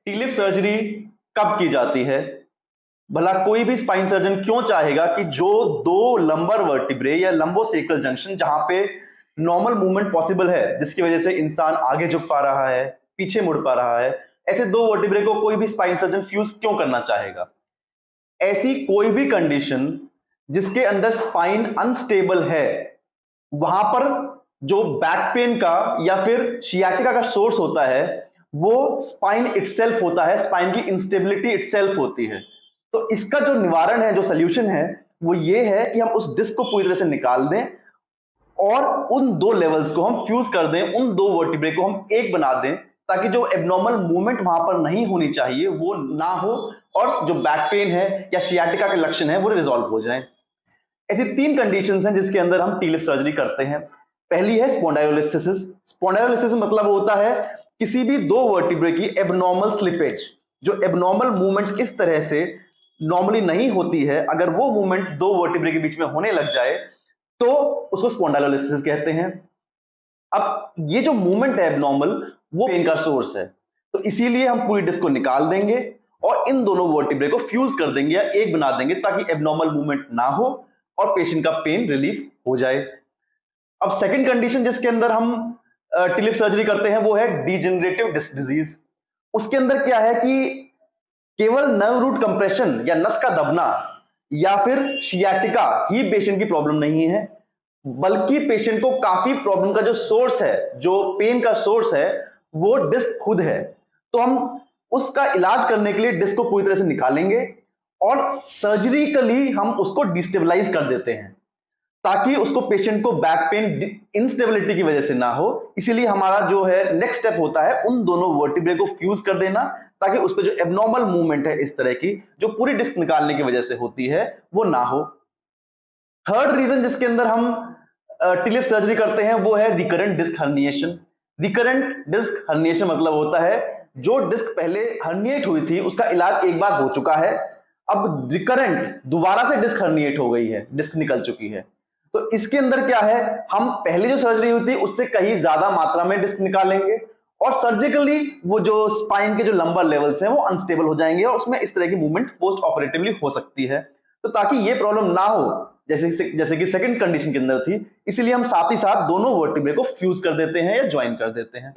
टीलिप surgery कब की जाती है? भला कोई भी स्पाइन सर्जन क्यों चाहेगा कि जो दो लंबर वर्टिब्रे या लंबोसेक्रल जंक्शन जहां पे नॉर्मल मूवमेंट पॉसिबल है, जिसकी वजह से इंसान आगे झुक पा रहा है, पीछे मुड़ पा रहा है, ऐसे दो वर्टिब्रे को कोई भी स्पाइन सर्जन फ्यूज क्यों करना चाहेगा? ऐसी कोई भी कंडीशन जिसके अंदर स्पाइन अनस्टेबल है, वहां पर जो बैक पेन का या फिर शियाटिका का सोर्स होता है वो स्पाइन इटसेल्फ होता है, स्पाइन की इंस्टेबिलिटी इटसेल्फ होती है। तो इसका जो निवारण है, जो सोल्यूशन है, वो ये है कि हम उस डिस्क को पूरी तरह से निकाल दें और उन दो लेवल्स को हम फ्यूज कर दें, उन दो वर्टिब्रे को हम एक बना दें, ताकि जो एबनॉर्मल मूवमेंट वहां पर नहीं होनी चाहिए वो ना हो और जो बैक पेन है या शियाटिका के लक्षण है वो रिजॉल्व हो जाए। ऐसी तीन कंडीशंस हैं जिसके अंदर हम टीलिप सर्जरी करते हैं। पहली है स्पॉन्डायोलिस्थेसिस। स्पॉन्डायोलिस्थेसिस मतलब होता है किसी भी दो वर्टिब्रे की एबनॉर्मल स्लिपेज, जो एबनॉर्मल मूवमेंट इस तरह से नॉर्मली नहीं होती है, अगर वो मूवमेंट दो वर्टिब्रे के बीच में होने लग जाए तो उसको स्पॉन्डायोलिस्थेसिस कहते हैं। अब ये जो मूवमेंट है एबनॉर्मल, वो पेन का सोर्स है, तो इसीलिए हम पूरी डिस्क को निकाल देंगे और इन दोनों वर्टिब्रे को फ्यूज कर देंगे या एक बना देंगे, ताकि एबनॉर्मल मूवमेंट ना हो और पेशेंट का पेन रिलीफ हो जाए। अब सेकंड कंडीशन जिसके अंदर हम टिलिप सर्जरी करते हैं वो है डीजेनरेटिव डिस्क डिजीज। उसके अंदर क्या है कि केवल नर्व रूट कंप्रेशन या नस का दबना या फिर शियाटिका ही पेशेंट की प्रॉब्लम नहीं है, बल्कि पेशेंट को काफी प्रॉब्लम का जो सोर्स है, जो पेन का सोर्स है, वो डिस्क खुद है। तो हम उसका इलाज करने के लिए डिस्क को पूरी तरह से निकालेंगे और सर्जरिकली हम उसको डिस्टेबलाइज कर देते हैं, ताकि उसको पेशेंट को बैक पेन इंस्टेबिलिटी की वजह से ना हो। इसीलिए हमारा जो है नेक्स्ट स्टेप होता है उन दोनों वर्टिब्रे को फ्यूज कर देना, ताकि उस पर जो एबनॉर्मल मूवमेंट है इस तरह की, जो पूरी डिस्क निकालने की वजह से होती है, वो ना हो। थर्ड रीजन जिसके अंदर हम टिलिप सर्जरी करते हैं वो है recurrent disc herniation. Recurrent disc herniation मतलब होता है जो डिस्क पहले हर्निएट हुई थी उसका इलाज एक बार हो चुका है, अब रिकरेंट दोबारा से डिस्क हर्निएट हो गई है, डिस्क निकल चुकी है। तो इसके अंदर क्या है, हम पहले जो सर्जरी हुई थी उससे कहीं ज्यादा मात्रा में डिस्क निकालेंगे और सर्जिकली वो जो स्पाइन के जो लंबर लेवल्स हैं वो अनस्टेबल हो जाएंगे और उसमें इस तरह की मूवमेंट पोस्ट ऑपरेटिवली हो सकती है। तो ताकि ये प्रॉब्लम ना हो, जैसे कि सेकंड कंडीशन के अंदर थी, इसीलिए हम साथ ही साथ दोनों वर्टिब्रे को फ्यूज कर देते हैं या ज्वाइन कर देते हैं।